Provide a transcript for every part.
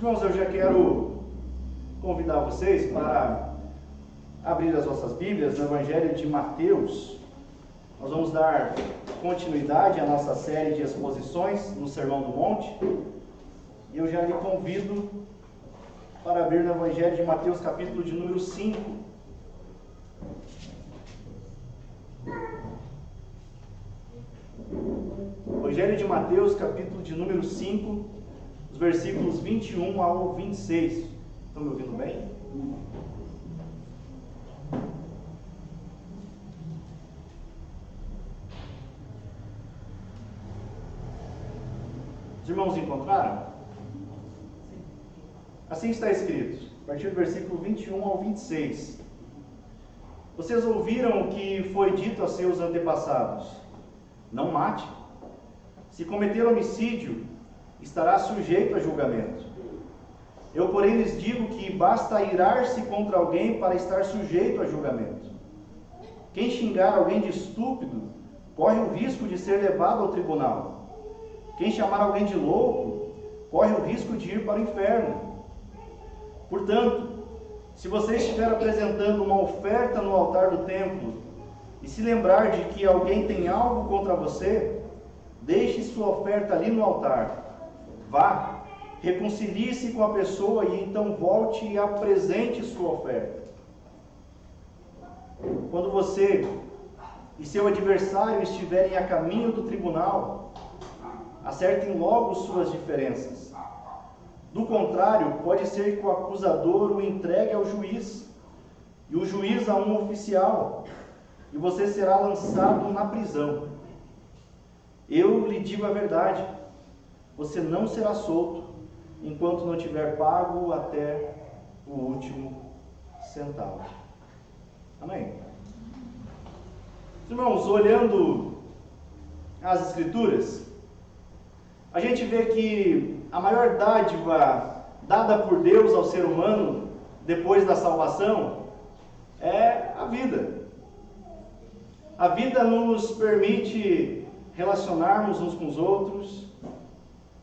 Irmãos, eu já quero convidar vocês para abrir as vossas Bíblias no Evangelho de Mateus. Nós vamos dar continuidade à nossa série de exposições no Sermão do Monte. E eu já lhe convido para abrir no Evangelho de Mateus, capítulo de número 5. Evangelho de Mateus, capítulo de número 5, os versículos 21 ao 26. Estão me ouvindo bem? Os irmãos encontraram? Assim está escrito, a partir do versículo 21 ao 26. Vocês ouviram o que foi dito a seus antepassados: não mate. Se cometer homicídio, estará sujeito a julgamento. Eu, porém, lhes digo que basta irar-se contra alguém para estar sujeito a julgamento. Quem xingar alguém de estúpido, corre o risco de ser levado ao tribunal. Quem chamar alguém de louco, corre o risco de ir para o inferno. Portanto, se você estiver apresentando uma oferta no altar do templo e se lembrar de que alguém tem algo contra você, deixe sua oferta ali no altar. Vá, reconcilie-se com a pessoa e então volte e apresente sua oferta. Quando você e seu adversário estiverem a caminho do tribunal, acertem logo suas diferenças. Do contrário, pode ser que o acusador o entregue ao juiz, e o juiz a um oficial, e você será lançado na prisão. Eu lhe digo a verdade, você não será solto, enquanto não tiver pago até o último centavo. Amém? Irmãos, olhando as Escrituras, a gente vê que a maior dádiva dada por Deus ao ser humano depois da salvação é a vida. A vida nos permite relacionarmos uns com os outros,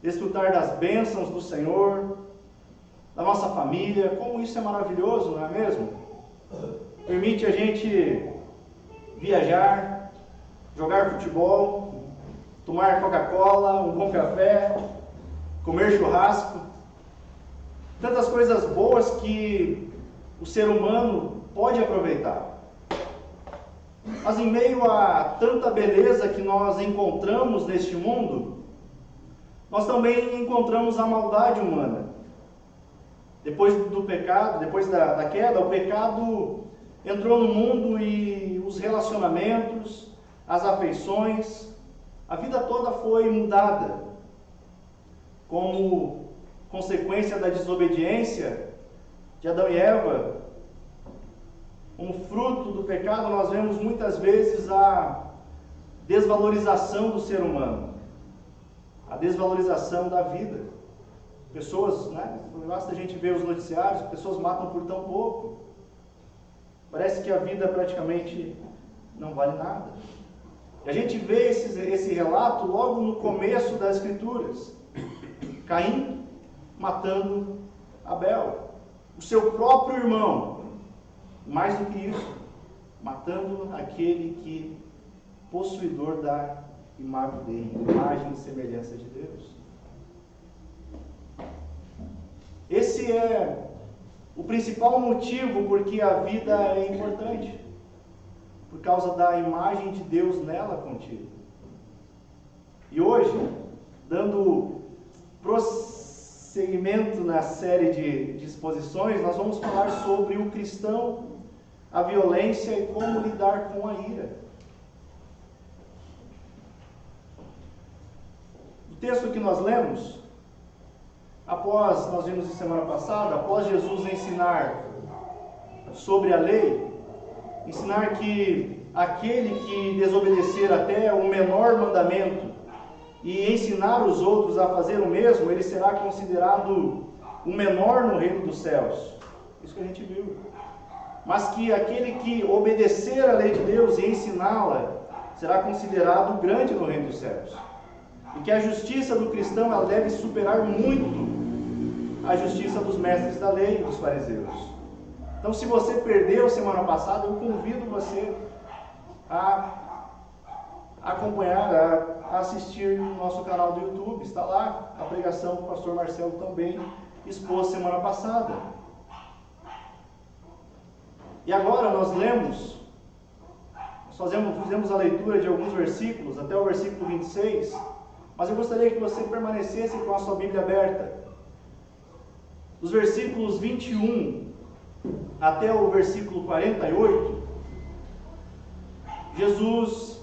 desfrutar das bênçãos do Senhor, da nossa família. Como isso é maravilhoso, não é mesmo? Permite a gente viajar, jogar futebol, tomar Coca-Cola, um bom café, comer churrasco. Tantas coisas boas que o ser humano pode aproveitar. Mas em meio a tanta beleza que nós encontramos neste mundo, nós também encontramos a maldade humana. Depois do pecado, depois da queda, o pecado entrou no mundo e os relacionamentos, as afeições, a vida toda foi mudada. Como consequência da desobediência de Adão e Eva, como fruto do pecado, nós vemos muitas vezes a desvalorização do ser humano, a desvalorização da vida. Pessoas, basta a gente ver os noticiários, pessoas matam por tão pouco. Parece que a vida praticamente não vale nada. E a gente vê esse relato logo no começo das Escrituras. Caim matando Abel, o seu próprio irmão. Mais do que isso, matando aquele que possuidor da imagem dele, imagem e semelhança de Deus. Esse é o principal motivo por que a vida é importante, por causa da imagem de Deus nela contida. E hoje, dando prosseguimento na série de exposições, nós vamos falar sobre o cristão, a violência e como lidar com a ira. O texto que nós lemos, nós vimos na semana passada, após Jesus ensinar sobre a lei, ensinar que aquele que desobedecer até o menor mandamento e ensinar os outros a fazer o mesmo, ele será considerado o menor no reino dos céus. Isso que a gente viu. Mas que aquele que obedecer à lei de Deus e ensiná-la será considerado grande no reino dos céus. E que a justiça do cristão ela deve superar muito a justiça dos mestres da lei e dos fariseus. Então, se você perdeu semana passada, eu convido você a acompanhar, a assistir no nosso canal do YouTube. Está lá a pregação que o pastor Marcelo também expôs semana passada. E agora nós lemos, fizemos a leitura de alguns versículos, até o versículo 26, mas eu gostaria que você permanecesse com a sua Bíblia aberta. Os versículos 21 até o versículo 48, Jesus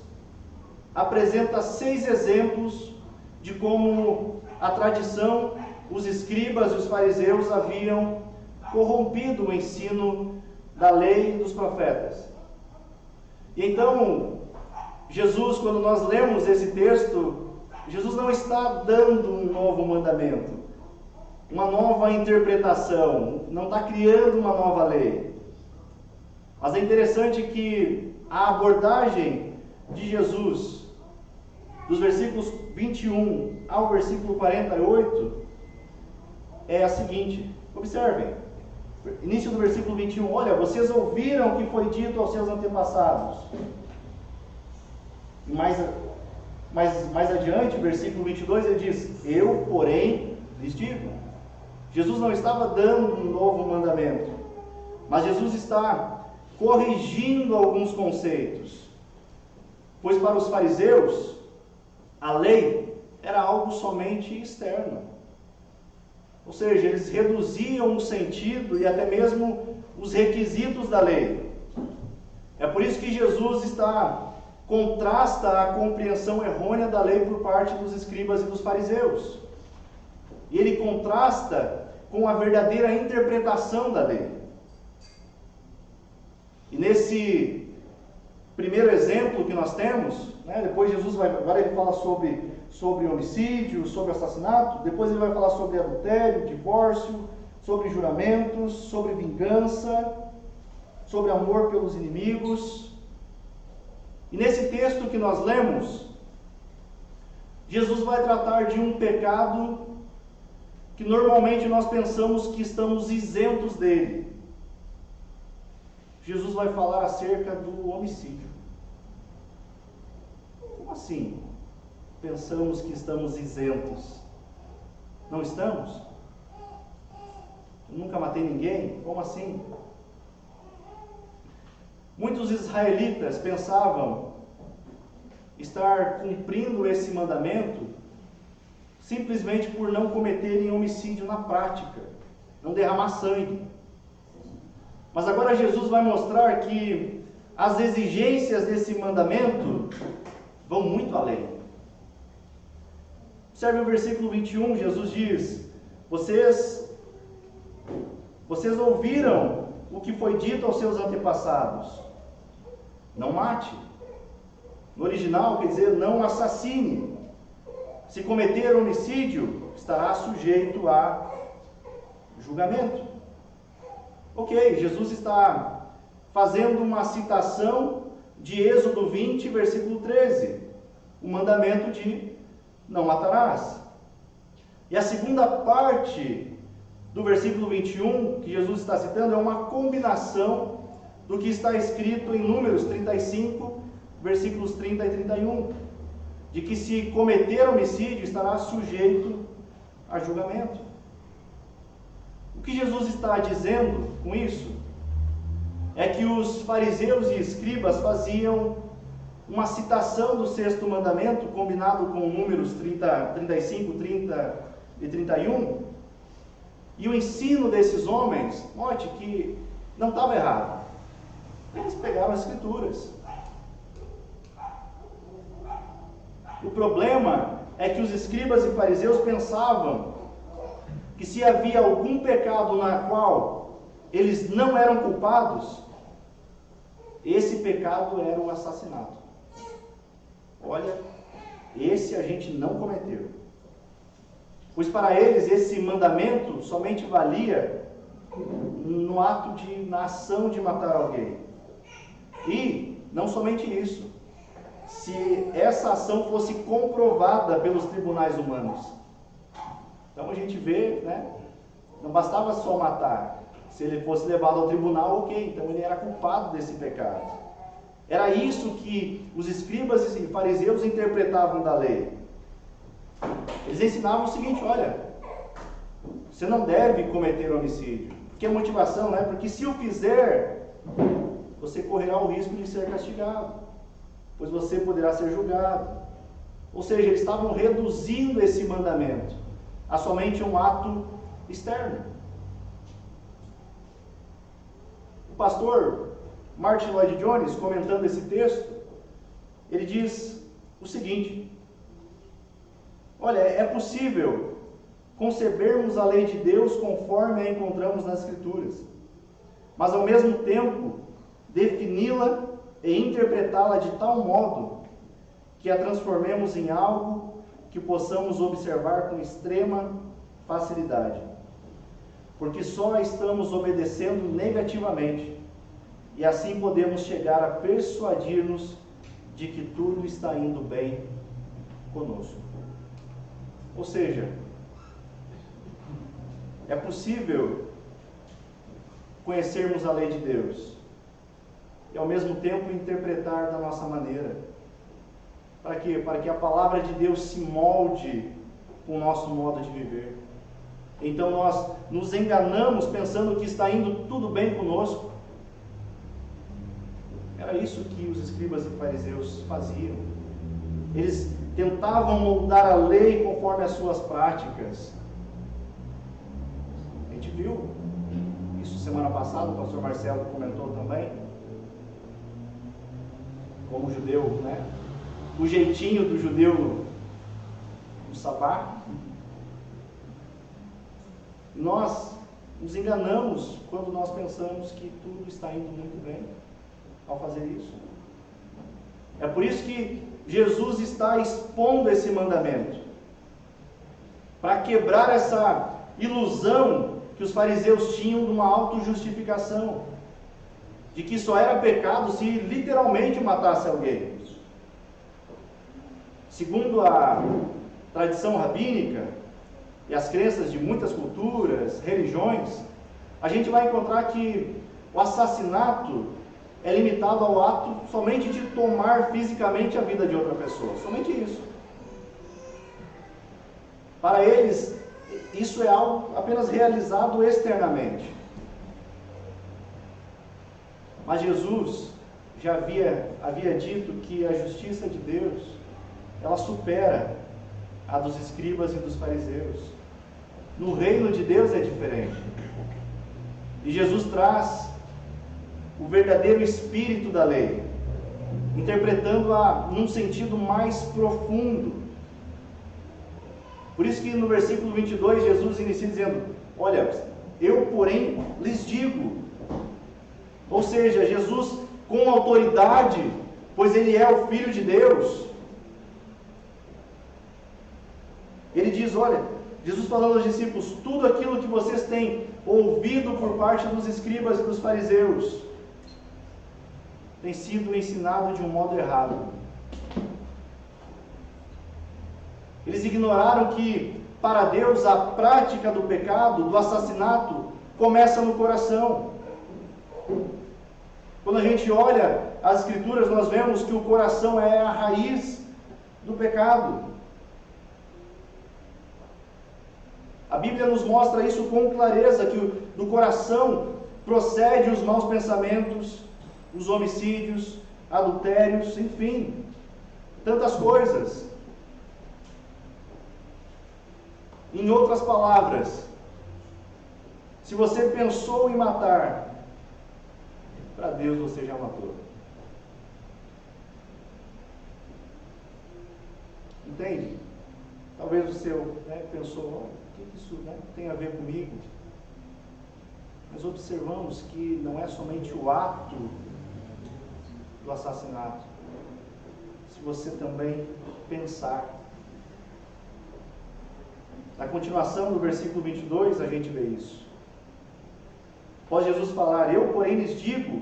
apresenta 6 exemplos de como a tradição, os escribas e os fariseus haviam corrompido o ensino da lei e dos profetas. E então, Jesus, quando nós lemos esse texto, Jesus não está dando um novo mandamento, uma nova interpretação, não está criando uma nova lei. Mas é interessante que a abordagem de Jesus, dos versículos 21 ao versículo 48, é a seguinte. Observem, início do versículo 21, olha, vocês ouviram o que foi dito aos seus antepassados. E mais adiante, versículo 22, ele diz, eu, porém, lhes digo. Jesus não estava dando um novo mandamento, mas Jesus está corrigindo alguns conceitos. Pois para os fariseus, a lei era algo somente externo. Ou seja, eles reduziam o sentido e até mesmo os requisitos da lei. É por isso que Jesus contrasta a compreensão errônea da lei por parte dos escribas e dos fariseus. E ele contrasta com a verdadeira interpretação da lei. E nesse primeiro exemplo que nós temos, depois Jesus agora ele fala sobre homicídio, sobre assassinato, depois ele vai falar sobre adultério, divórcio, sobre juramentos, sobre vingança, sobre amor pelos inimigos. E nesse texto que nós lemos, Jesus vai tratar de um pecado que normalmente nós pensamos que estamos isentos dele. Jesus vai falar acerca do homicídio. Como assim? Pensamos que estamos isentos. Não estamos? Eu nunca matei ninguém? Como assim? Muitos israelitas pensavam estar cumprindo esse mandamento simplesmente por não cometerem homicídio na prática, não derramar sangue. Mas agora Jesus vai mostrar que as exigências desse mandamento vão muito além. Observe o versículo 21, Jesus diz, vocês ouviram o que foi dito aos seus antepassados. Não mate. No original quer dizer, não assassine. Se cometer homicídio, estará sujeito a julgamento. Ok, Jesus está fazendo uma citação de Êxodo 20, versículo 13. O mandamento de não matarás. E a segunda parte do versículo 21, que Jesus está citando, é uma combinação do que está escrito em Números 35, versículos 30 e 31. De que se cometer homicídio, estará sujeito a julgamento. O que Jesus está dizendo com isso é que os fariseus e escribas faziam uma citação do sexto mandamento, combinado com Números 35, 30 e 31, e o ensino desses homens, note que não estava errado. Eles pegaram as escrituras. O problema é que os escribas e fariseus pensavam que se havia algum pecado na qual eles não eram culpados, esse pecado era o assassinato. Olha, esse a gente não cometeu. Pois para eles esse mandamento somente valia na ação de matar alguém. E não somente isso, se essa ação fosse comprovada pelos tribunais humanos. Então a gente vê, Não bastava só matar. Se ele fosse levado ao tribunal, ok, então ele era culpado desse pecado. Era isso que os escribas e fariseus interpretavam da lei. Eles ensinavam o seguinte: olha, você não deve cometer homicídio. Porque a motivação, né? Porque se o fizer, você correrá o risco de ser castigado, pois você poderá ser julgado. Ou seja, eles estavam reduzindo esse mandamento a somente um ato externo. O pastor Martin Lloyd Jones, comentando esse texto, ele diz o seguinte: olha, é possível concebermos a lei de Deus conforme a encontramos nas Escrituras, mas ao mesmo tempo defini-la e interpretá-la de tal modo que a transformemos em algo que possamos observar com extrema facilidade, porque só a estamos obedecendo negativamente, e assim podemos chegar a persuadir-nos de que tudo está indo bem conosco. Ou seja, é possível conhecermos a lei de Deus e ao mesmo tempo interpretar da nossa maneira. Para quê? Para que a palavra de Deus se molde com o nosso modo de viver. Então nós nos enganamos pensando que está indo tudo bem conosco. Era isso que os escribas e fariseus faziam. Eles tentavam moldar a lei conforme as suas práticas. A gente viu isso semana passada, o pastor Marcelo comentou também. Como judeu, né? O jeitinho do judeu no sabá. Nós nos enganamos quando nós pensamos que tudo está indo muito bem ao fazer isso. É por isso que Jesus está expondo esse mandamento, para quebrar essa ilusão que os fariseus tinham de uma autojustificação, de que só era pecado se literalmente matasse alguém. Segundo a tradição rabínica e as crenças de muitas culturas, religiões, a gente vai encontrar que o assassinato é limitado ao ato somente de tomar fisicamente a vida de outra pessoa. Somente isso. Para eles, isso é algo apenas realizado externamente. Mas Jesus já havia dito que a justiça de Deus, ela supera a dos escribas e dos fariseus. No reino de Deus é diferente. E Jesus traz o verdadeiro espírito da lei, interpretando-a num sentido mais profundo. Por isso que no versículo 22, Jesus inicia dizendo: olha, eu porém lhes digo. Ou seja, Jesus com autoridade, pois Ele é o Filho de Deus. Ele diz, olha, Jesus falando aos discípulos: tudo aquilo que vocês têm ouvido por parte dos escribas e dos fariseus tem sido ensinado de um modo errado. Eles ignoraram que, para Deus, a prática do pecado, do assassinato, começa no coração. Quando a gente olha as Escrituras, nós vemos que o coração é a raiz do pecado. A Bíblia nos mostra isso com clareza, que do coração procede os maus pensamentos, os homicídios, adultérios, enfim, tantas coisas. Em outras palavras, se você pensou em matar, para Deus você já matou. Entende? Talvez você pensou: o que isso tem a ver comigo? Mas observamos que não é somente o ato do assassinato. Se você também pensar. Na continuação do versículo 22, a gente vê isso. Após Jesus falar: eu porém lhes digo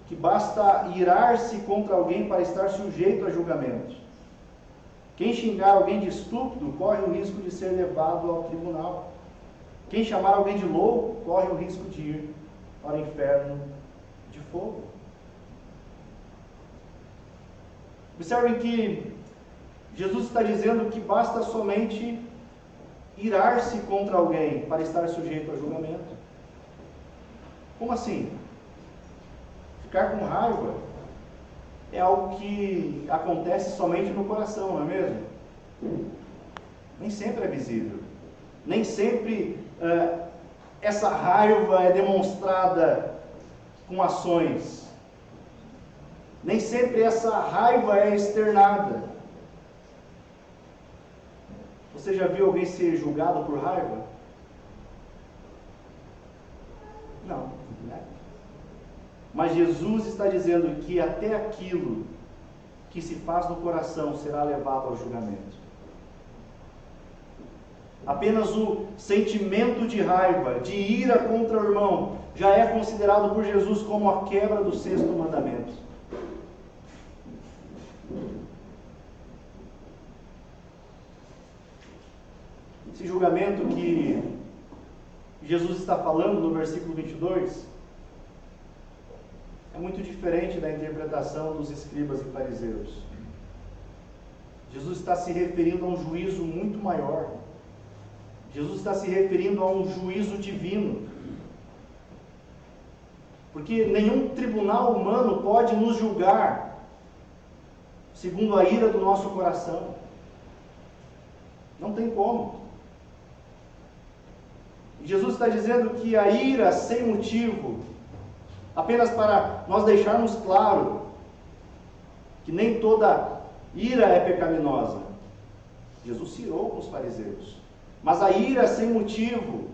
que basta irar-se contra alguém para estar sujeito a julgamento. Quem xingar alguém de estúpido corre o risco de ser levado ao tribunal. Quem chamar alguém de louco corre o risco de ir para o inferno de fogo. Observem que Jesus está dizendo que basta somente irar-se contra alguém para estar sujeito a julgamento. Como assim? Ficar com raiva é algo que acontece somente no coração, não é mesmo? Nem sempre é visível. Nem sempre essa raiva é demonstrada com ações. Nem sempre essa raiva é externada. Você já viu alguém ser julgado por raiva? Não, né? Mas Jesus está dizendo que até aquilo que se faz no coração será levado ao julgamento. Apenas o sentimento de raiva, de ira contra o irmão, já é considerado por Jesus como a quebra do 6º mandamento. Esse julgamento que Jesus está falando no versículo 22 é muito diferente da interpretação dos escribas e fariseus. Jesus está se referindo a um juízo muito maior. Jesus está se referindo a um juízo divino. Porque nenhum tribunal humano pode nos julgar segundo a ira do nosso coração. Não tem como. Jesus está dizendo que a ira sem motivo, apenas para nós deixarmos claro que nem toda ira é pecaminosa. Jesus se irou com os fariseus. Mas a ira sem motivo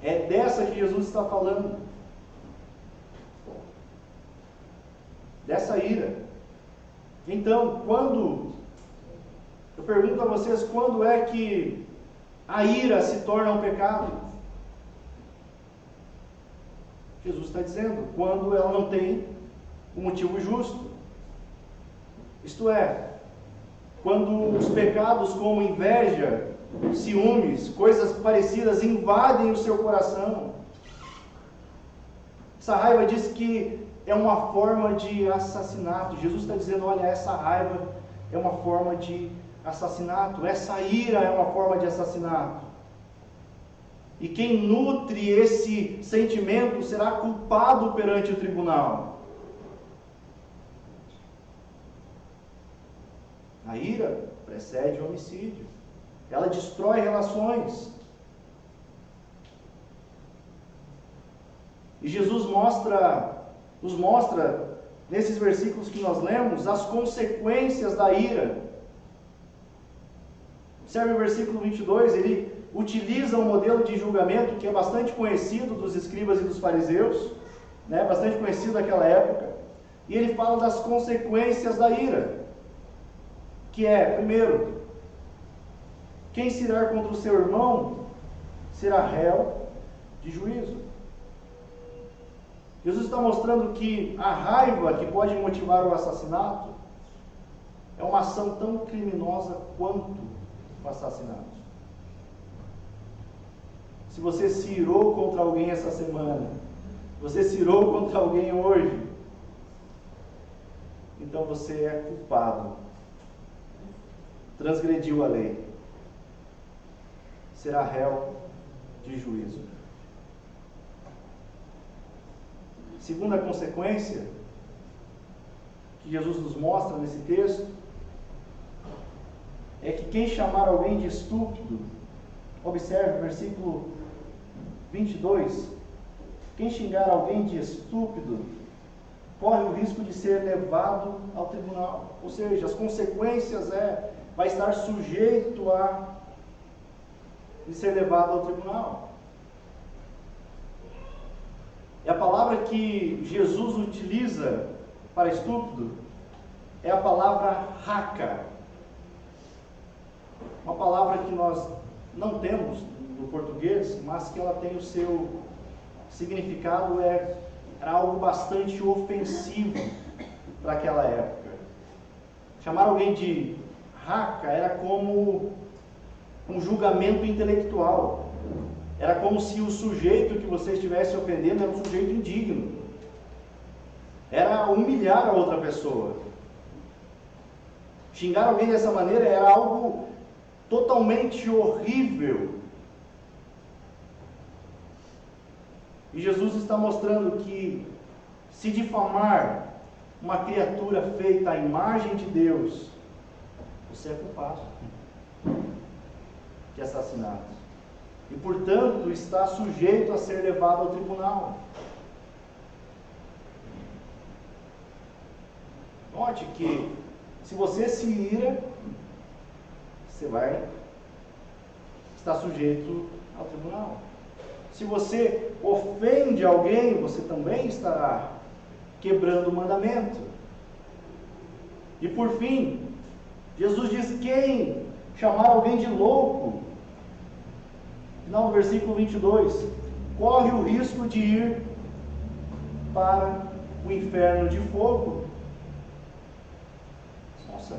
é dessa que Jesus está falando. Dessa ira. Então, eu pergunto a vocês, quando é que a ira se torna um pecado? Jesus está dizendo, quando ela não tem um motivo justo. Isto é, quando os pecados como inveja, ciúmes, coisas parecidas invadem o seu coração. Essa raiva diz que é uma forma de assassinato. Jesus está dizendo, olha, essa raiva é uma forma de assassinato. Essa ira é uma forma de assassinato. E quem nutre esse sentimento será culpado perante o tribunal. A ira precede o homicídio. Ela destrói relações. E Jesus nos mostra, nesses versículos que nós lemos, as consequências da ira. Observe o versículo 22, ele utiliza um modelo de julgamento que é bastante conhecido dos escribas e dos fariseus, né? Bastante conhecido naquela época. E ele fala das consequências da ira. Que é, primeiro, quem se irar contra o seu irmão será réu de juízo. Jesus está mostrando que a raiva que pode motivar o assassinato é uma ação tão criminosa quanto o assassinato. Se você se irou contra alguém essa semana, você se irou contra alguém hoje, então você é culpado. Transgrediu a lei. Será réu de juízo. Segunda consequência que Jesus nos mostra nesse texto é que quem chamar alguém de estúpido, observe o versículo 22, quem xingar alguém de estúpido corre o risco de ser levado ao tribunal. Ou seja, as consequências vai estar sujeito de ser levado ao tribunal. E a palavra que Jesus utiliza para estúpido é a palavra raca. Uma palavra que nós não temos no português, mas que ela tem o seu significado, era algo bastante ofensivo para aquela época. Chamar alguém de raca era como um julgamento intelectual. Era como se o sujeito que você estivesse ofendendo era um sujeito indigno. Era humilhar a outra pessoa. Xingar alguém dessa maneira era algo totalmente horrível. E Jesus está mostrando que se difamar uma criatura feita à imagem de Deus, você é culpado de assassinato. E, portanto, está sujeito a ser levado ao tribunal. Note que, se você se ira, você vai estar sujeito ao tribunal. Se você ofende alguém, você também estará quebrando o mandamento. E por fim, Jesus diz: quem chamar alguém de louco, final do versículo 22, corre o risco de ir para o inferno de fogo. Nossa!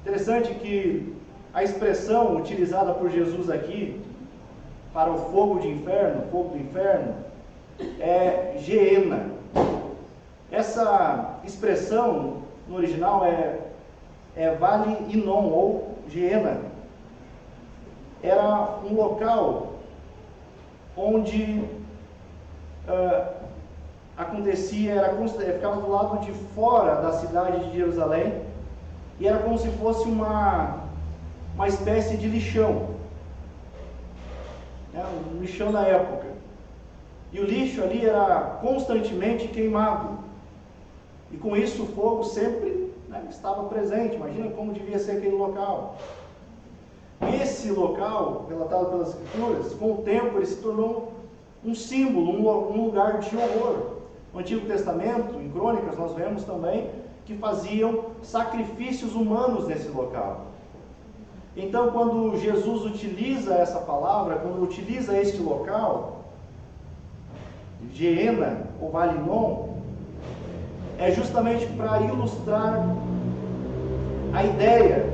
Interessante que a expressão utilizada por Jesus aqui para o fogo do inferno, é Geena. Essa expressão no original é Vale Inon ou Geena. Era um local onde ficava do lado de fora da cidade de Jerusalém, e era como se fosse uma espécie de lixão, um lixão da época. E o lixo ali era constantemente queimado, e com isso o fogo sempre estava presente. Imagina como devia ser aquele local. Esse local, relatado pelas Escrituras, com o tempo ele se tornou um símbolo, um lugar de horror. No Antigo Testamento, em Crônicas, nós vemos também que faziam sacrifícios humanos nesse local. Então, quando Jesus utiliza essa palavra, quando utiliza este local, Geena ou Vale Inon, é justamente para ilustrar a ideia,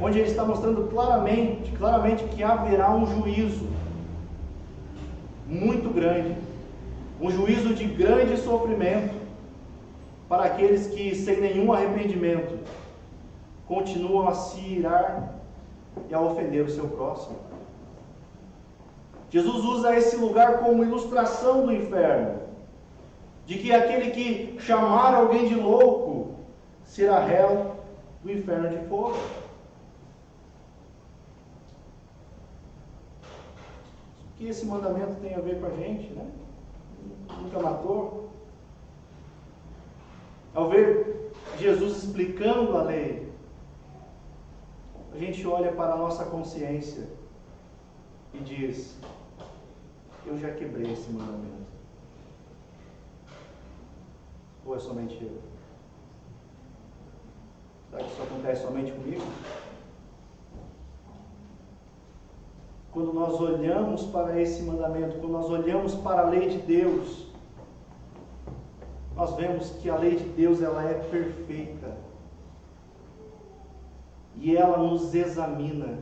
onde ele está mostrando claramente que haverá um juízo muito grande, um juízo de grande sofrimento para aqueles que, sem nenhum arrependimento, continuam a se irar e a ofender o seu próximo. Jesus usa esse lugar como ilustração do inferno, de que aquele que chamar alguém de louco será réu do inferno de fogo. O que esse mandamento tem a ver com a gente, né? Nunca matou. Ao ver Jesus explicando a lei, a gente olha para a nossa consciência e diz: eu já quebrei esse mandamento. Ou é somente eu? Será que isso acontece somente comigo? Quando nós olhamos para esse mandamento, quando nós olhamos para a lei de Deus, nós vemos que a lei de Deus, ela é perfeita. E ela nos examina.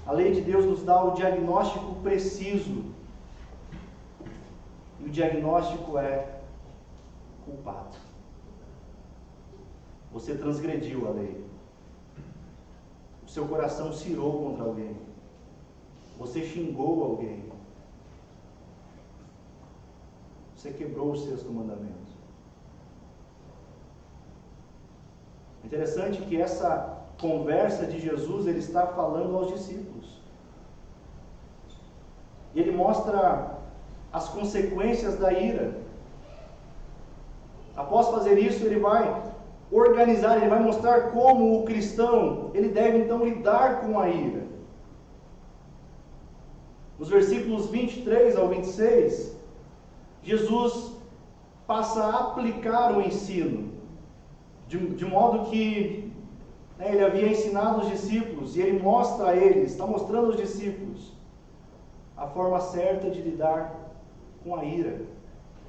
A lei de Deus nos dá o diagnóstico preciso. E o diagnóstico é culpado. Você transgrediu a lei. O seu coração se irou contra alguém. Você xingou alguém. Você quebrou o sexto mandamento. Interessante que essa conversa de Jesus, ele está falando aos discípulos. E ele mostra as consequências da ira. Após fazer isso, ele vai organizar, ele vai mostrar como o cristão, ele deve então lidar com a ira. Nos versículos 23 ao 26, Jesus passa a aplicar o ensino, de modo que ele havia ensinado os discípulos, e ele mostra a eles, está mostrando aos discípulos, a forma certa de lidar com a ira,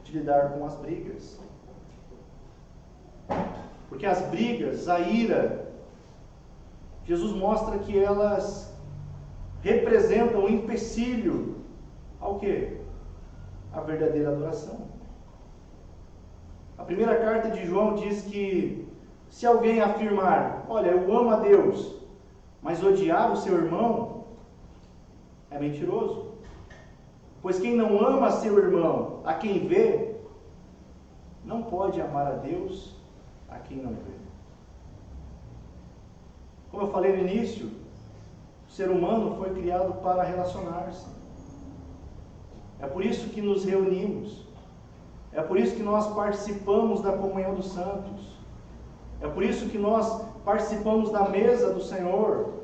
de lidar com as brigas. Porque as brigas, a ira, Jesus mostra que elas representam um empecilho ao quê? A verdadeira adoração. A primeira carta de João diz que se alguém afirmar, olha, eu amo a Deus, mas odiar o seu irmão, é mentiroso. Pois quem não ama seu irmão, a quem vê, não pode amar a Deus a quem não vê. Como eu falei no início, o ser humano foi criado para relacionar-se. É por isso que nos reunimos. É por isso que nós participamos da comunhão dos santos. É por isso que nós participamos da mesa do Senhor.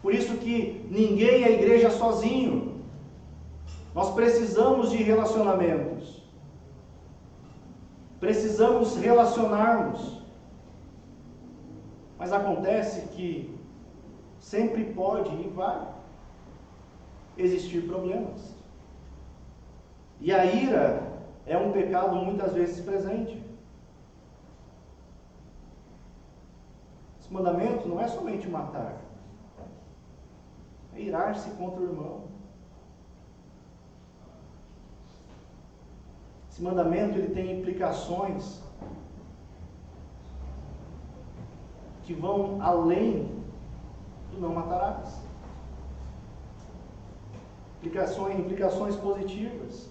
Por isso que ninguém é igreja sozinho. Nós precisamos de relacionamentos. Precisamos relacionarmos. Mas acontece que sempre pode e vai existir problemas. E a ira é um pecado muitas vezes presente. Esse mandamento não é somente matar, é irar-se contra o irmão. Esse mandamento ele tem implicações que vão além do não matarás. Implicações positivas.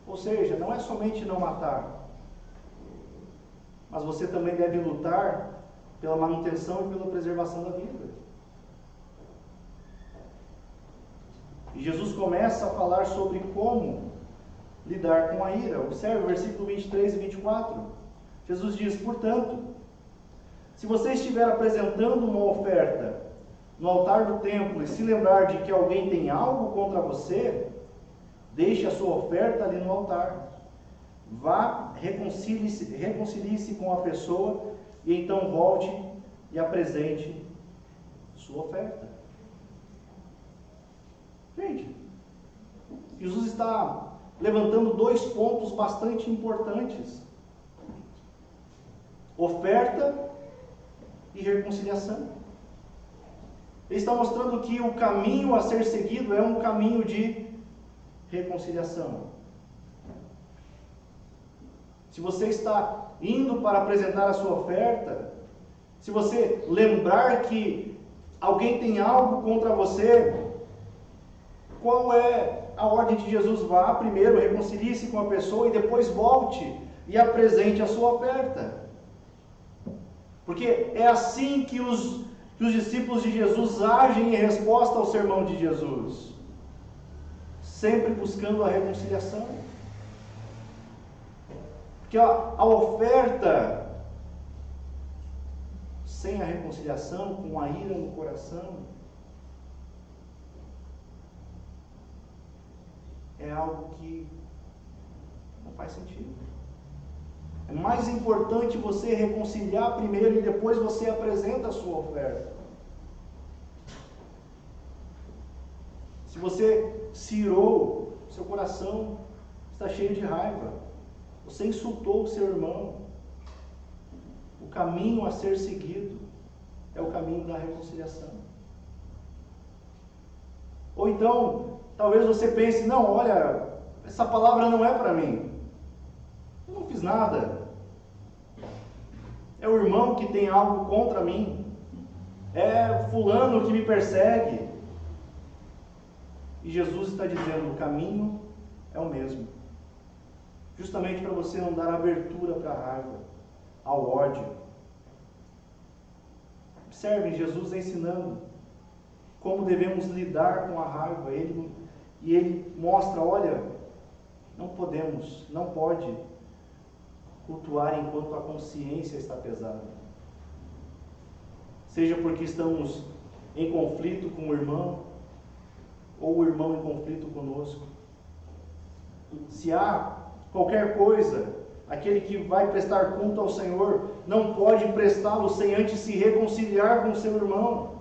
Ou seja, não é somente não matar, mas você também deve lutar pela manutenção e pela preservação da vida. E Jesus começa a falar sobre como lidar com a ira. Observe o versículo 23 e 24. Jesus diz, portanto, se você estiver apresentando uma oferta no altar do templo e se lembrar de que alguém tem algo contra você, deixe a sua oferta ali no altar. Vá, reconcilie-se com a pessoa e então volte e apresente sua oferta. Gente, Jesus está levantando dois pontos bastante importantes: oferta e reconciliação. Ele está mostrando que o caminho a ser seguido é um caminho de reconciliação. Se você está indo para apresentar a sua oferta, se você lembrar que alguém tem algo contra você, qual é a ordem de Jesus? Vá primeiro, reconcilie-se com a pessoa e depois volte e apresente a sua oferta. Porque é assim que os discípulos de Jesus agem em resposta ao sermão de Jesus, sempre buscando a reconciliação. Porque a oferta sem a reconciliação, com a ira no coração, é algo que não faz sentido. É mais importante você reconciliar primeiro e depois você apresenta a sua oferta. Se você se irou, seu coração está cheio de raiva, você insultou o seu irmão, o caminho a ser seguido é o caminho da reconciliação. Ou então, talvez você pense, não, olha, essa palavra não é para mim, eu não fiz nada, é o irmão que tem algo contra mim, é fulano que me persegue. E Jesus está dizendo, o caminho é o mesmo, justamente para você não dar abertura para a raiva, ao ódio. Observem Jesus ensinando como devemos lidar com a raiva. Ele mostra, olha, não pode cultuar enquanto a consciência está pesada. Seja porque estamos em conflito com o irmão, ou o irmão em conflito conosco. Se há qualquer coisa, aquele que vai prestar culto ao Senhor não pode prestá-lo sem antes se reconciliar com o seu irmão.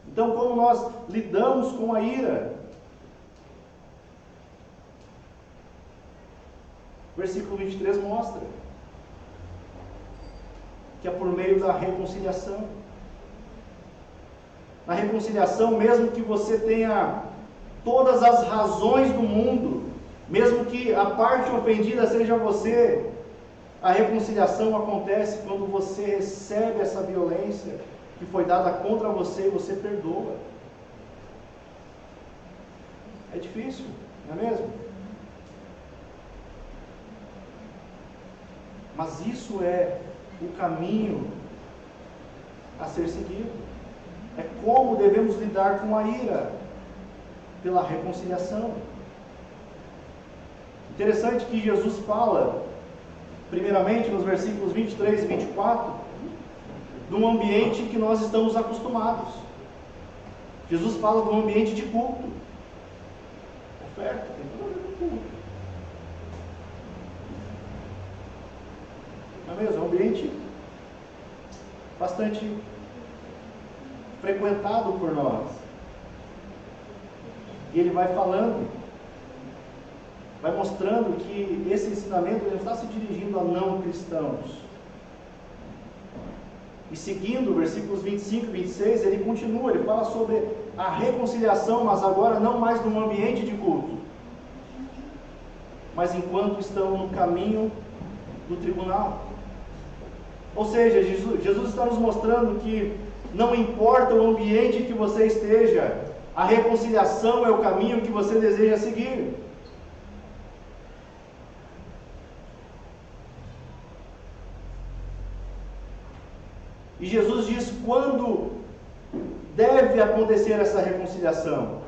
Então, como nós lidamos com a ira? O versículo 23 mostra que é por meio da reconciliação. Na reconciliação, mesmo que você tenha todas as razões do mundo, mesmo que a parte ofendida seja você, a reconciliação acontece quando você recebe essa violência que foi dada contra você e você perdoa. É difícil, não é mesmo? Mas isso é o caminho a ser seguido. É como devemos lidar com a ira, pela reconciliação. Interessante que Jesus fala, primeiramente nos versículos 23 e 24, de um ambiente que nós estamos acostumados. Jesus fala de um ambiente de culto. Oferta, tem tudo a ver com culto. Não é mesmo? É um ambiente bastante frequentado por nós. E ele vai falando, vai mostrando que esse ensinamento não está se dirigindo a não cristãos. E seguindo, versículos 25 e 26, ele continua, ele fala sobre a reconciliação, mas agora não mais num ambiente de culto, mas enquanto estão no caminho do tribunal. Ou seja, Jesus está nos mostrando que não importa o ambiente que você esteja, a reconciliação é o caminho que você deseja seguir. E Jesus diz quando deve acontecer essa reconciliação.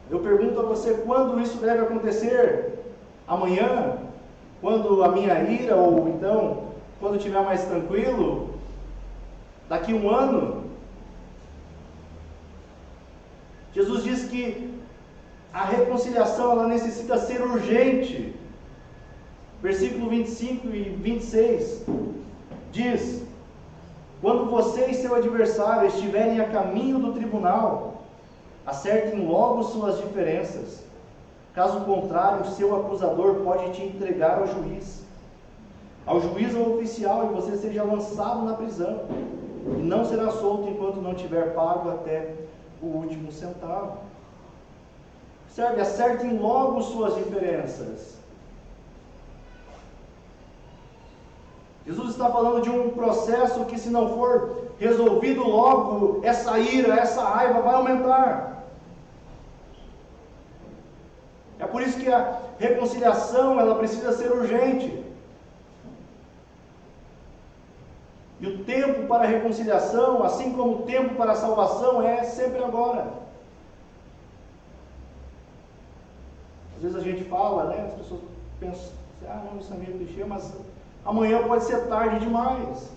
Eu pergunto a você, quando isso deve acontecer? Amanhã? Quando a minha ira, ou então, quando estiver mais tranquilo? Daqui um ano? Jesus diz que a reconciliação ela necessita ser urgente. Versículo 25 e 26 diz: quando você e seu adversário estiverem a caminho do tribunal, acertem logo suas diferenças. Caso contrário, o seu acusador pode te entregar ao juiz ou oficial, e você seja lançado na prisão, e não será solto enquanto não tiver pago até o último centavo. Observe, acertem logo suas diferenças. Jesus está falando de um processo que, se não for resolvido logo, essa ira, essa raiva vai aumentar. É por isso que a reconciliação ela precisa ser urgente. E o tempo para a reconciliação, assim como o tempo para a salvação, é sempre agora. Às vezes a gente fala, né? As pessoas pensam, não, isso é meio clichê, mas amanhã pode ser tarde demais.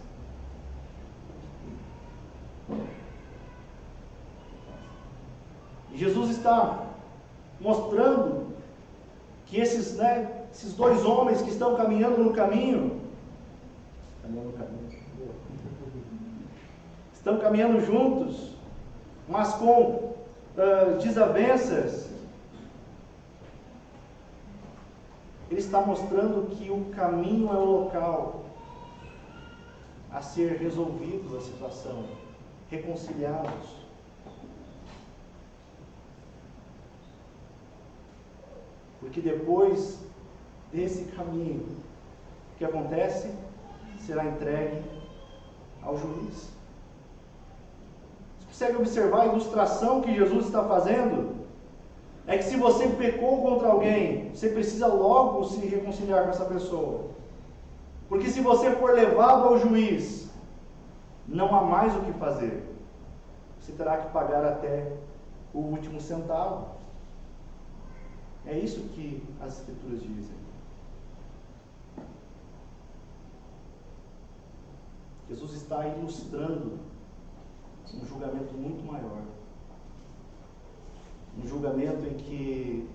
E Jesus está mostrando que esses dois homens que estão caminhando no caminho, estão caminhando juntos, mas com desavenças. Ele está mostrando que o caminho é o local a ser resolvido a situação, reconciliados. Porque depois desse caminho, o que acontece? Será entregue ao juiz. Você consegue observar a ilustração que Jesus está fazendo? É que se você pecou contra alguém, você precisa logo se reconciliar com essa pessoa. Porque se você for levado ao juiz, não há mais o que fazer. Você terá que pagar até o último centavo. É isso que as Escrituras dizem. Jesus está ilustrando um julgamento muito maior. Um julgamento em que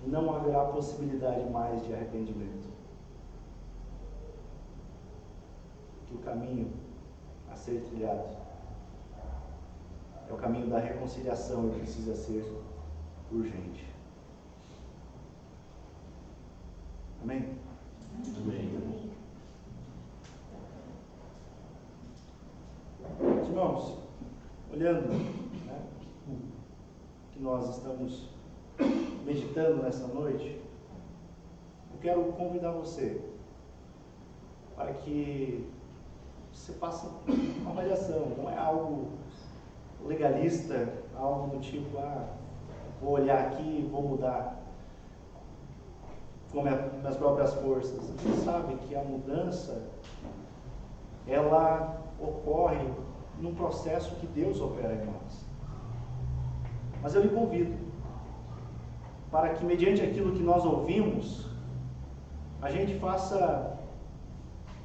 não haverá possibilidade mais de arrependimento. Que o caminho a ser trilhado é o caminho da reconciliação e precisa ser urgente. Amém? Amém. Irmãos, olhando, né, que nós estamos meditando nessa noite, eu quero convidar você para que você faça uma avaliação. Não é algo legalista, algo do tipo, vou olhar aqui e vou mudar com minhas próprias forças. A gente sabe que a mudança, ela ocorre num processo que Deus opera em nós. Mas eu lhe convido para que, mediante aquilo que nós ouvimos, a gente faça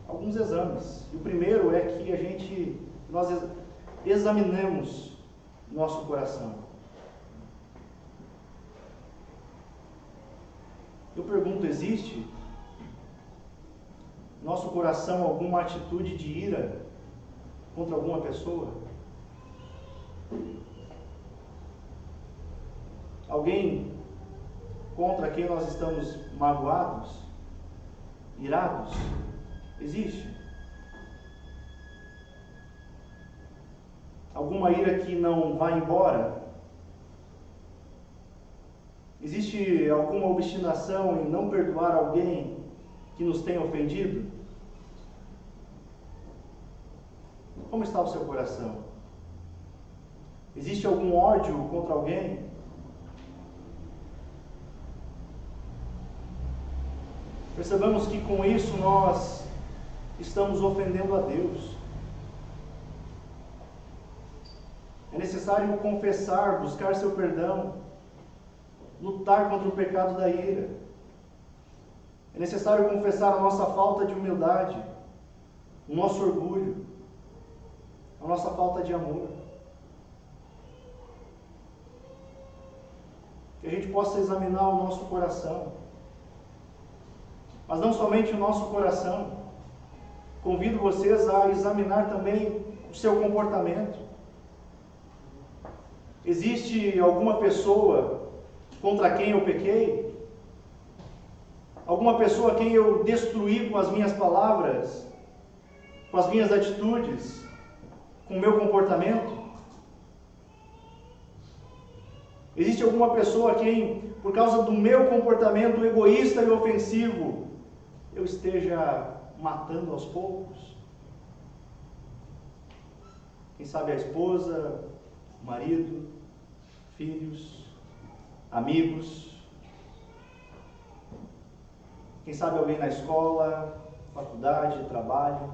alguns exames. E o primeiro é que nós examinemos nosso coração. Eu pergunto, existe no nosso coração alguma atitude de ira contra alguma pessoa? Alguém contra quem nós estamos magoados, irados? Existe? Alguma ira que não vai embora? Existe alguma obstinação em não perdoar alguém que nos tenha ofendido? Como está o seu coração? Existe algum ódio contra alguém? Percebamos que com isso nós estamos ofendendo a Deus. É necessário confessar, buscar seu perdão, lutar contra o pecado da ira. É necessário confessar a nossa falta de humildade, o nosso orgulho, a nossa falta de amor. Que a gente possa examinar o nosso coração. Mas não somente o nosso coração. Convido vocês a examinar também o seu comportamento. Existe alguma pessoa contra quem eu pequei? Alguma pessoa a quem eu destruí com as minhas palavras, com as minhas atitudes, com o meu comportamento? Existe alguma pessoa a quem, por causa do meu comportamento egoísta e ofensivo, eu esteja matando aos poucos? Quem sabe a esposa, o marido, filhos, amigos. Quem sabe alguém na escola, faculdade, trabalho,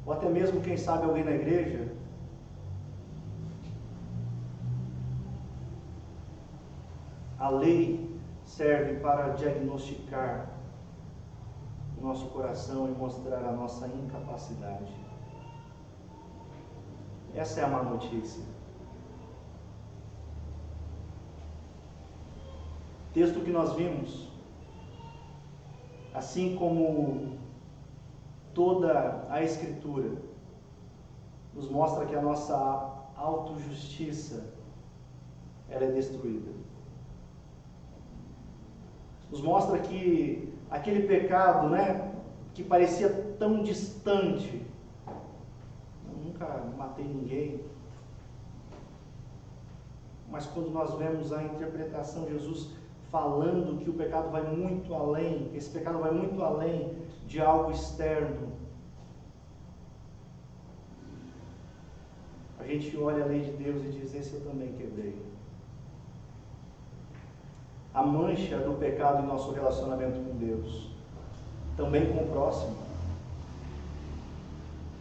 ou até mesmo, quem sabe, alguém na igreja. A lei serve para diagnosticar o nosso coração e mostrar a nossa incapacidade. Essa é a má notícia. O texto que nós vimos, assim como toda a Escritura, nos mostra que a nossa autojustiça, ela é destruída. Nos mostra que aquele pecado, que parecia tão distante, eu nunca matei ninguém, mas quando nós vemos a interpretação de Jesus falando que o pecado vai muito além, esse pecado vai muito além de algo externo, a gente olha a lei de Deus e diz: esse eu também quebrei. A mancha do pecado em nosso relacionamento com Deus, também com o próximo.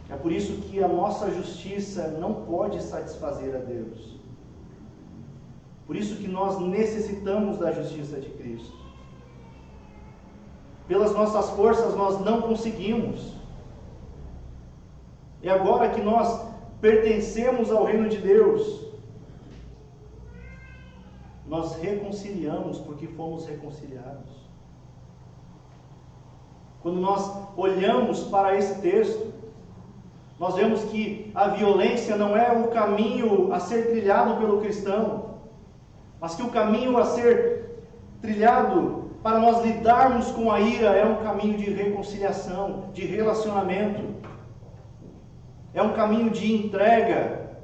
É por isso que a nossa justiça não pode satisfazer a Deus. Por isso que nós necessitamos da justiça de Cristo. Pelas nossas forças nós não conseguimos. É agora que nós pertencemos ao reino de Deus. Nós reconciliamos porque fomos reconciliados. Quando nós olhamos para esse texto, nós vemos que a violência não é o caminho a ser trilhado pelo cristão, mas que o caminho a ser trilhado para nós lidarmos com a ira é um caminho de reconciliação, de relacionamento. É um caminho de entrega.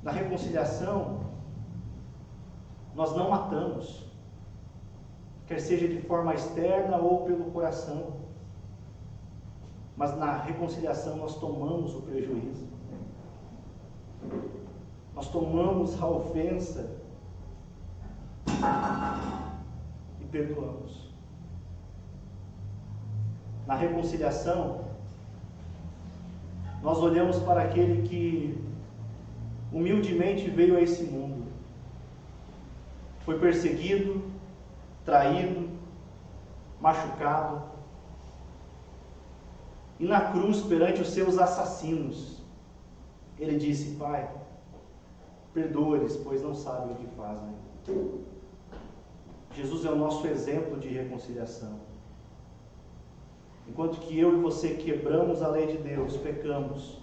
Na reconciliação, nós não matamos, quer seja de forma externa ou pelo coração. Mas na reconciliação nós tomamos o prejuízo. Nós tomamos a ofensa e perdoamos. Na reconciliação, nós olhamos para aquele que humildemente veio a esse mundo, foi perseguido, traído, machucado, e na cruz, perante os seus assassinos, ele disse: Pai, perdoa-lhes, pois não sabem o que fazem. Jesus é o nosso exemplo de reconciliação. Enquanto que eu e você quebramos a lei de Deus, pecamos,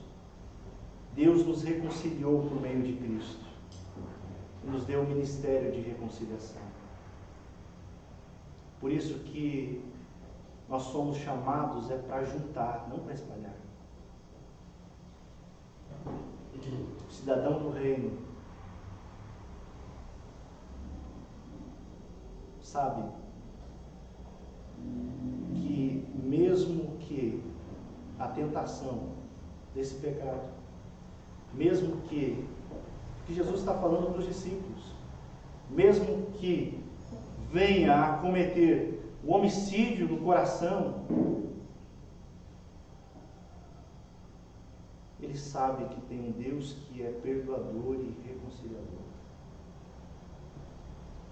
Deus nos reconciliou por meio de Cristo e nos deu o ministério de reconciliação. Por isso que nós somos chamados para juntar, não para espalhar. O cidadão do reino sabe que mesmo que a tentação desse pecado, mesmo que Jesus está falando para os discípulos, mesmo que venha a cometer o homicídio no coração, ele sabe que tem um Deus que é perdoador e reconciliador.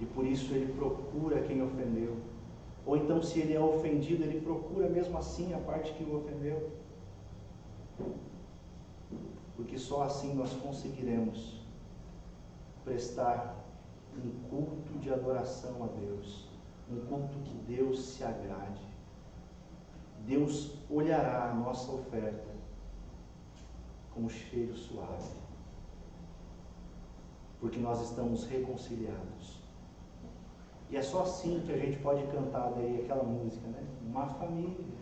E por isso ele procura quem ofendeu. Ou então, se ele é ofendido, ele procura mesmo assim a parte que o ofendeu. Porque só assim nós conseguiremos prestar um culto de adoração a Deus. Um culto que Deus se agrade. Deus olhará a nossa oferta como cheiro suave. Porque nós estamos reconciliados. E é só assim que a gente pode cantar daí aquela música, né? Uma família,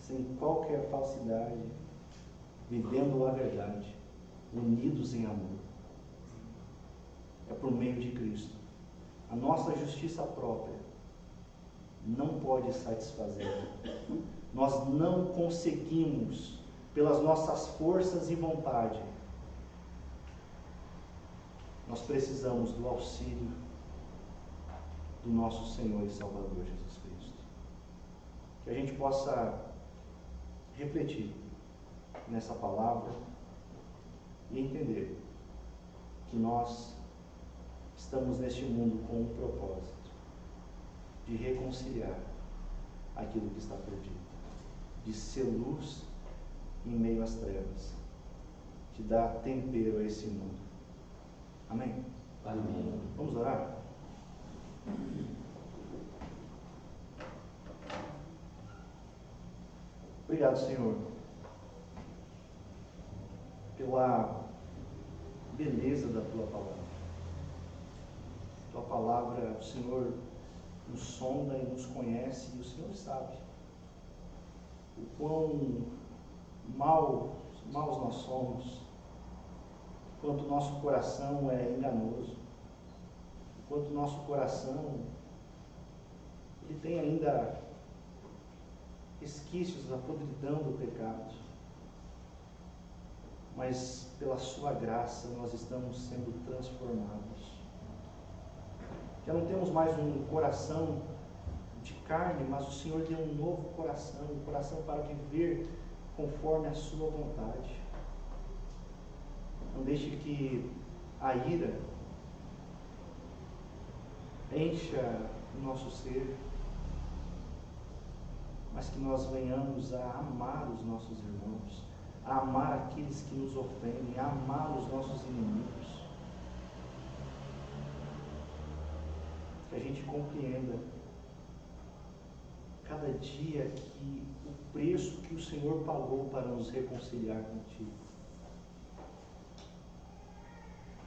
sem qualquer falsidade, vivendo a verdade, unidos em amor. É por meio de Cristo. A nossa justiça própria não pode satisfazer. Nós não conseguimos, pelas nossas forças e vontade. Nós precisamos do auxílio do nosso Senhor e Salvador Jesus Cristo. Que a gente possa refletir nessa palavra e entender que nós estamos neste mundo com um propósito de reconciliar aquilo que está perdido, de ser luz em meio às trevas, de dar tempero a esse mundo. Amém? Amém. Vamos orar? Obrigado, Senhor, pela beleza da Tua palavra. Tua palavra, o Senhor nos sonda e nos conhece, e o Senhor sabe o quão maus nós somos, quanto o nosso coração é enganoso, quanto o nosso coração ele tem ainda resquícios da podridão do pecado. Mas pela sua graça nós estamos sendo transformados. Já não temos mais um coração de carne, mas o Senhor deu um novo coração, um coração para viver conforme a sua vontade. Não deixe que a ira encha o nosso ser, mas que nós venhamos a amar os nossos irmãos, a amar aqueles que nos ofendem, a amar os nossos inimigos. Que a gente compreenda cada dia que o preço que o Senhor pagou para nos reconciliar contigo.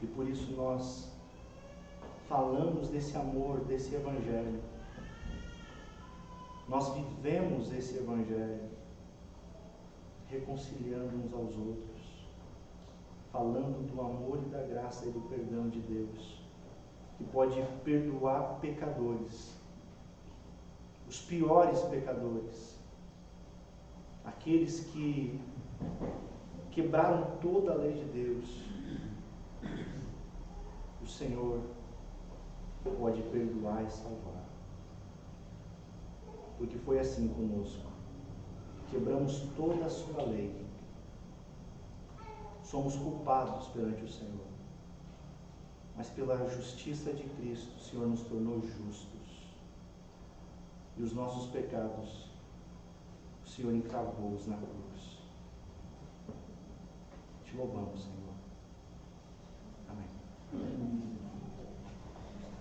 E por isso nós falamos desse amor, desse Evangelho. Nós vivemos esse Evangelho, reconciliando uns aos outros, falando do amor e da graça e do perdão de Deus, que pode perdoar pecadores, os piores pecadores, aqueles que quebraram toda a lei de Deus. O Senhor pode perdoar e salvar, porque foi assim conosco. Quebramos toda a sua lei, somos culpados perante o Senhor, mas pela justiça de Cristo o Senhor nos tornou justos, e os nossos pecados o Senhor encravou-os na cruz. Te louvamos, Senhor. Amém.